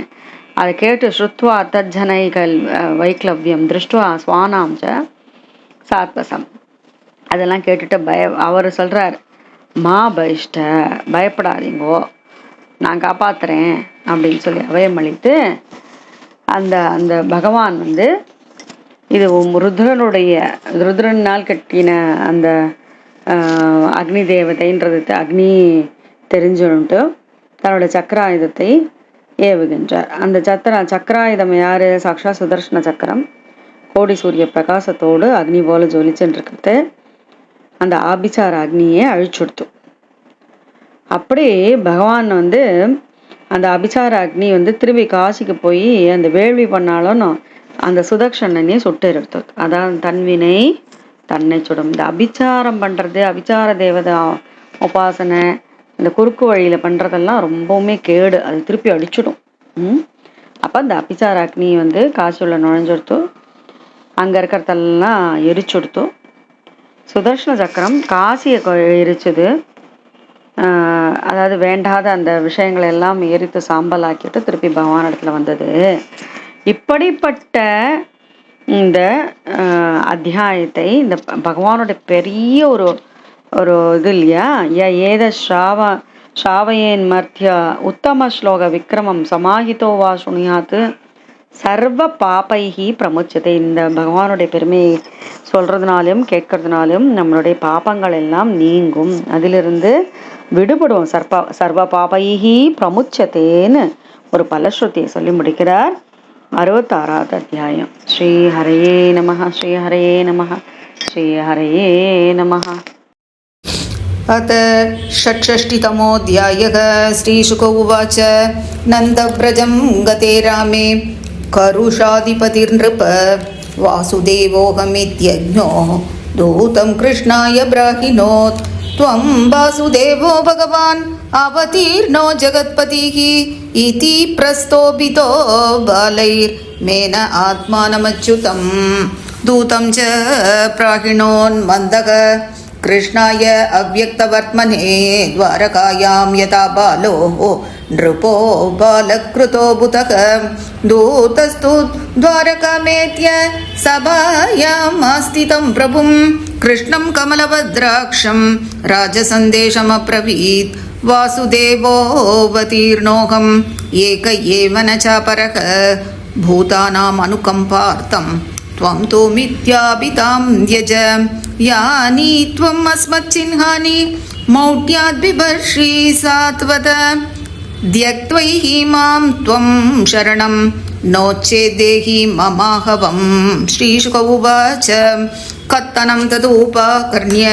அதை கேட்டு ஸ்ருத்வா தஜ்ஜனைகள் வைக்லவ்யம் திருஷ்டுவா ஸ்வானாம் ச சாத்வசம், அதெல்லாம் கேட்டுட்டு அவர் சொல்கிறார், மா பயிஷ்ட, பயப்படாதீங்கோ, நான் காப்பாத்துறேன் அப்படின்னு சொல்லி அபயமளித்து அந்த அந்த பகவான் வந்து இது ருத்ரனால் கட்டின அந்த அக்னி தேவதைன்றது அக்னி தெரிஞ்சுன்ட்டு தன்னோட சக்கராயுதத்தை ஏவுகின்றார். அந்த சக்கராயுதம் யாரு, சாக்ஷா சுதர்ஷன சக்கரம். கோடி சூரிய பிரகாசத்தோடு அக்னி போல ஜொலிச்சுருக்கிறது. அந்த ஆபிசார அக்னியை அழிச்சுடுத்து. அப்படி பகவான் வந்து அந்த அபிசார அக்னி வந்து திரும்பி காசிக்கு போய் அந்த வேள்வி பண்ணாலும் அந்த சுதக்ஷனே சுட்டு எடுத்தது. அதான் தன்வினை தன்னை சுடும். இந்த அபிச்சாரம் பண்ணுறது, அபிச்சார தேவதை உபாசனை, இந்த குறுக்கு வழியில் பண்ணுறதெல்லாம் ரொம்பவுமே கேடு. அது திருப்பி அடிச்சிடும். அப்போ அந்த அபிச்சார அக்னி வந்து காசுள்ள நுழைஞ்சுடுத்து, அங்கே இருக்கிறதெல்லாம் எரிச்சுடுத்து. சுதர்ஷன சக்கரம் காசியை எரிச்சுது. அதாவது வேண்டாத அந்த விஷயங்களை எல்லாம் எரித்து சாம்பல் ஆக்கிட்டு திருப்பி பகவான் இடத்துல வந்தது. இப்படிப்பட்ட இந்த அத்தியாயத்தை, இந்த பகவானுடைய பெரிய ஒரு ஒரு இது இல்லையா, ஏத ஸ்ராவயேன் மர்த்திய உத்தம ஸ்லோக விக்ரமம் சமாஹிதோ வா சுனியாத்து சர்வ பாப்பைகி பிரமுச்சதை. இந்த பகவானுடைய பெருமையை சொல்றதுனாலும் கேட்கறதுனாலும் நம்மளுடைய பாப்பங்கள் எல்லாம் நீங்கும், அதிலிருந்து விடுபடுவோம். சர்வ பாப்பைகி பிரமுச்சதேன்னு ஒரு பலஸ்ருதியை சொல்லி முடிக்கிறார் 66வது அத்தியாயம். ஸ்ரீ ஹரயே நமஹ, ஸ்ரீ ஹரயே நமஹ, ஸ்ரீ ஹரயே நமஹ. अथ षट्षष्टितमोऽध्यायः. श्रीशुक उवाच नन्दव्रजं गते रामे करुषाधिपतिर्नृप वासुदेवोऽहमित्यज्ञो दूतं कृष्णाय ब्राहिणोत् त्वं वासुदेवो भगवान् अवतीर्णो जगत्पतिः इति प्रस्तोभितो बालैर्मेन आत्मानमच्युतं दूतं च प्राहिणोन्मन्दः कृष्णाय अव्यक्तवर्त्मने द्वारकायां यथा बालो नृपो बालकृतो बुतः दूतस्तु द्वारकामेत्य सभायामास्थितं प्रभुं कृष्णं कमलभद्राक्षं राजसन्देशमब्रवीत् वासुदेवोऽवतीर्णोऽहम् एक एव न चापरः भूतानाम् अनुकम्पार्थं त्वं तु मिथ्याभितां यज यानि त्वम् अस्मच्चिह्नानि मौढ्याद्बिभर्षि सात्वत त्यक्त्वैहि मां त्वं शरणं नोच्चेदेहि ममाहवं. श्रीशुक उवाच कत्तनं तदुपाकर्ण्य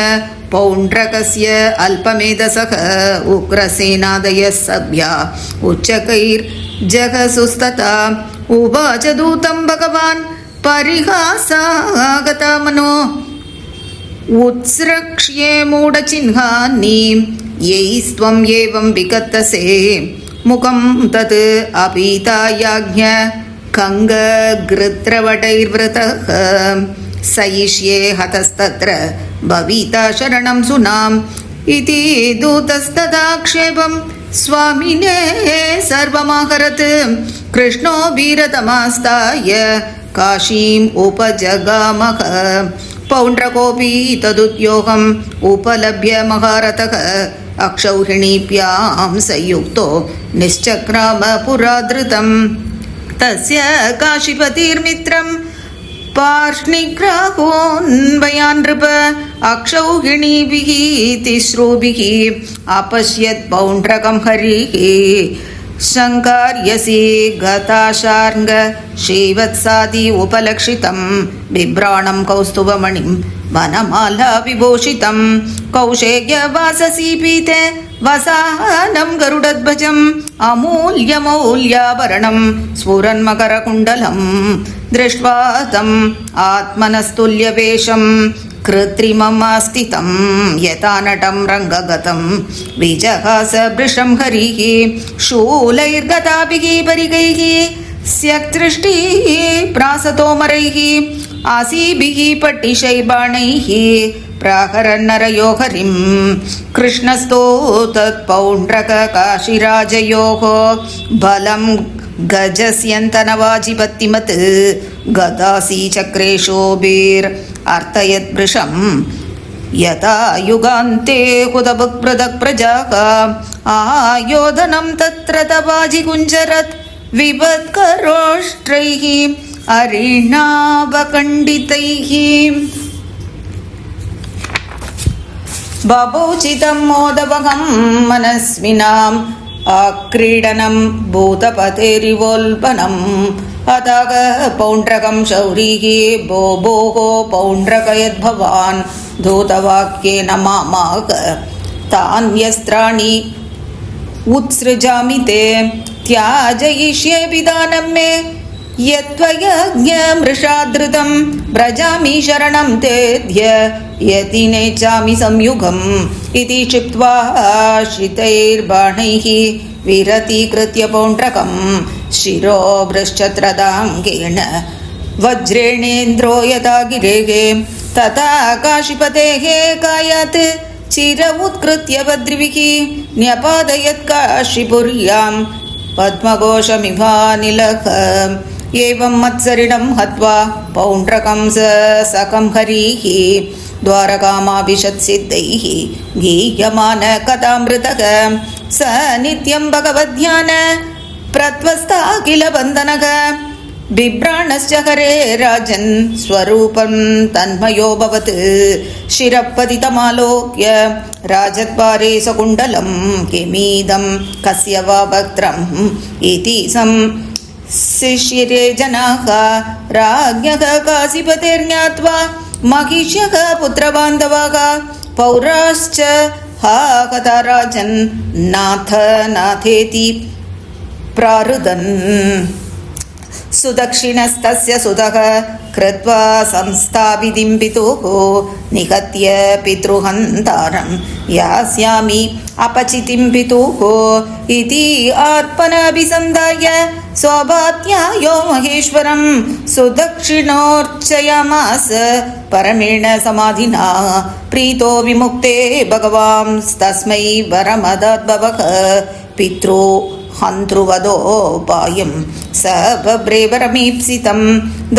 पौण्ड्रकस्य अल्पमेधसः उग्रसेनादयः सभ्या उच्चकैर्जगसुस्तथा उवाच दूतं भगवान् परिहासागता मनो उत्सृक्ष्ये मूढचिह्नानि यैस्त्वम् एवं विकत्तसे मुखं तत् अपीतायाज्ञ कङ्गगृत्रवटैर्वृतः सयिष्ये हतस्तत्र भविता शरणं सुनाम् इति दूतस्तदाक्षेपं स्वामिने सर्वमाहरत् कृष्णो वीरतमास्ताय काशीम् उपजगामः पौण्ड्रकोऽपि तदुद्योगम् उपलभ्य महारथः अक्षौहिणीभ्यां संयुक्तो निश्चक्राम पुराधृतम् तस्य काशीपतिर्मित्रं पार्ष्णिग्राहोऽन्वयान् नृप अक्षौहिणीभिः तिस्रोभिः अपश्यत् पौण्ड्रकं हरिः शङ्कार्यसि गताशार्ङ्ग श्रीवत्सादि उपलक्षितं बिभ्राणं कौस्तुभमणिं वनमाला विभूषितं कौशेयवाससी पीते वसानं गरुडध्वजम् अमूल्यमौल्याभरणं स्फुरन्मकरकुण्डलं दृष्ट्वा तम् आत्मनस्तुल्यवेषं कृत्रिममास्थितं यथा नटं रङ्गगतं विजहास वृषं हरिः शूलैर्गताभिः परिगैः स्यक्दृष्टिः प्रासतोमरैः आसीभिः पट्टिशैर्बाणैः प्राहरन्नरयो हरिं कृष्णस्तो तत्पौण्ड्रककाशिराजयोः बलं गजस्यन्तनवाजिपत्तिमत् गदासी चक्रेशोभिर् वृषं यथा युगान्ते हुतभुक्पृथक् प्रजाः आयोधनं तत्र तवाजिकुञ्जरत् विपत्करोष्ट्रैः अरिणावखण्डितैः बभूचितं मोदवहं मनस्विनाम् आक्रीडनं भूतपतेरिवोल्बनम् अतः पौण्ड्रकं शौरिः भोः पौण्ड्रक यद्भवान् धूतवाक्येन मामाह तान्यस्त्राणि उत्सृजामि ते त्याजयिष्ये विधानं मे यत्त्वयज्ञमृषाधृतं व्रजामि शरणं तेऽद्य यति नेच्छामि संयुगम् इति क्षिप्त्वा शितैर्बाणैः विरतीकृत्य पौण्ड्रकं शिरो भृश्चत्रदाङ्गेण वज्रेणेन्द्रो यथा गिरेः तथा काशीपतेः कायात् चिर उत्कृत्य भद्रिभिः न्यपादयत् काशीपुर्यां पद्मघोषमिवानिलः एवं मत्सरिणं हत्वा पौण्ड्रकं सकं हरिः द्वारकामाभिषत्सिद्धैः गीयमान कथामृतः स नित्यं भगवद्ध्यान प्रत्वस्थाखिल बन्धनः बिभ्राणस्य हरे राजन् स्वरूपं तन्मयोऽभवत् शिरःपतितमालोक्य राजद्वारे सकुण्डलं किमीदं कस्य वा वक्त्रम् इति शिशिरे जनाः राज्ञः काशीपतेर्ज्ञात्वा महिष्यः पुत्रबान्धवाः पौराश्च हा कथा राजन् नाथ नाथेति प्रारुदन् सुदक्षिणस्तस्य सुतः कृत्वा संस्थापितिं पितुः निहत्य पितृहन्तारं यास्यामि अपचितिं पितुः इति आत्मनाभिसन्धाय स्वभात्यायो महेश्वरं सुदक्षिणोर्चयामास परमेण समाधिना प्रीतो विमुक्ते भगवांस्तस्मै वरमदद्भवः पितृ हन्तृवदोपायं स बभ्रे वरमीप्सितं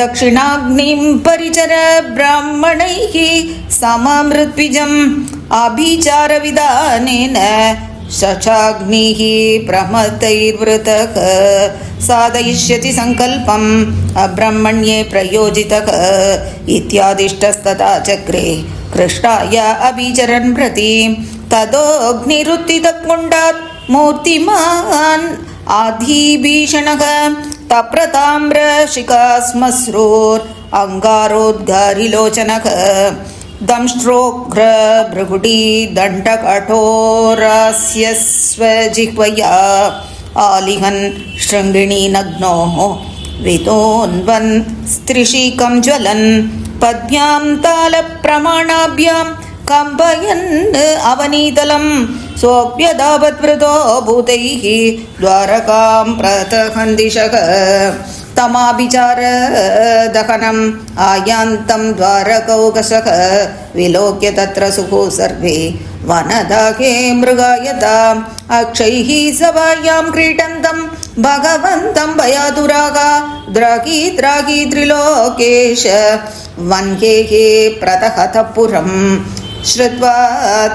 दक्षिणाग्निं परिचर ब्राह्मणैः सममृत्विजम् आभिचारविधानेन शचाग्निः प्रमतैर्वृतः साधयिष्यति सङ्कल्पम् अब्रह्मण्ये प्रयोजितः इत्यादिष्टस्तथा चक्रे कृष्णाय अभिचरन् प्रति तदोऽग्निरुत्थितकुण्डात् मूर्तिमान् आधिभीषणः तप्रताम्रशिखाश्मश्रूर् अङ्गारोद्गारिलोचनः दंष्ट्रोग्र भृगुटी दण्डकठोरास्य स्वजिह्वया आलिहन् शृङ्गिणी नग्नो वितोन्वन् स्त्रिशीकं ज्वलन् पद्भ्यां तालप्रमाणाभ्यां कम्पयन् अवनीतलं सोऽप्यधावद्वृतो भूतैः द्वारकां प्रतहन् दिशः तमाभिचारदहनम् आयान्तं द्वारकौकशः विलोक्य तत्र सुखो सर्वे वनदाहे मृगायताम् अक्षैः सभायां क्रीडन्तं भगवन्तं भयातुराः द्रागी द्रागी त्रिलोकेश वन्हेः प्रतहतः पुरम् श्रुत्वा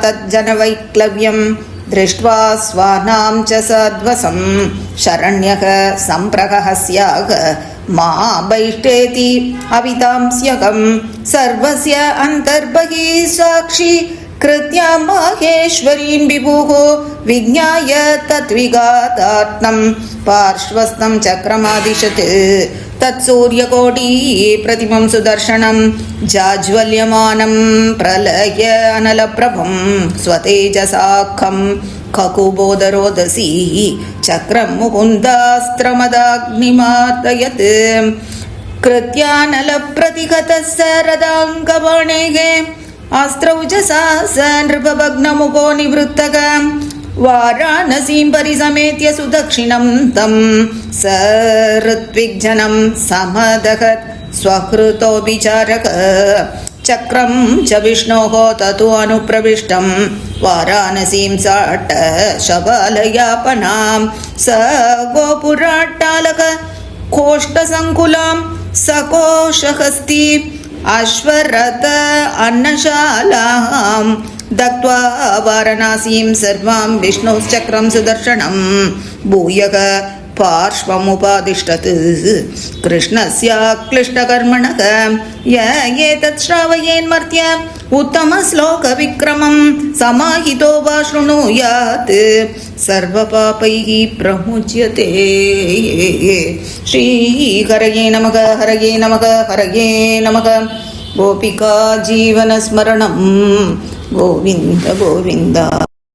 तज्जनवैक्लव्यं दृष्ट्वा स्वानां च सद्वसं शरण्यः सम्प्रहस्याः मा बैष्टेति अवितांस्यकं सर्वस्य अन्तर्बहिः साक्षी कृत्या माहेश्वरीं विभुः विज्ञाय तद्विघातात्मं पार्श्वस्थं चक्रमादिशत् तत्सूर्यकोटी प्रतिमं सुदर्शनं जाज्वल्यमानं प्रलय अनलप्रभं स्वतेजसाखं खकुबोधरोदसी चक्रं मुकुन्दास्त्रमदाग्निमार्दयत् कृत्यानलप्रतिगतः सरदाङ्गबाणेः अस्त्रौजसा स नृपभग्नमुखो निवृत्तः वाराणसीं परिसमेत्य सुदक्षिणं तं स ऋत्विग्जनं समदहत् स्वहृतोऽभिचारक चक्रं च विष्णोः ततो अनुप्रविष्टं वाराणसीं साट्ट शबालयापनां स गोपुराट्टालक कोष्ठसङ्कुलां सकोशहस्ती अश्वरथ अन्नशालां दत्त्वा वाराणसीं सर्वां विष्णुश्चक्रं सुदर्शनं भूयः पार्श्वमुपादिष्टत् कृष्णस्याक्लिष्टकर्मणः य एतत् श्रावयेन्मर्त्य उत्तमश्लोकविक्रमं समाहितो वा शृणुयात् सर्वपापैः प्रमुच्यते। श्रीहरये नमः हरये नमः हरये नमः। गोपिका जीवनस्मरणं गोविन्द गोविन्द।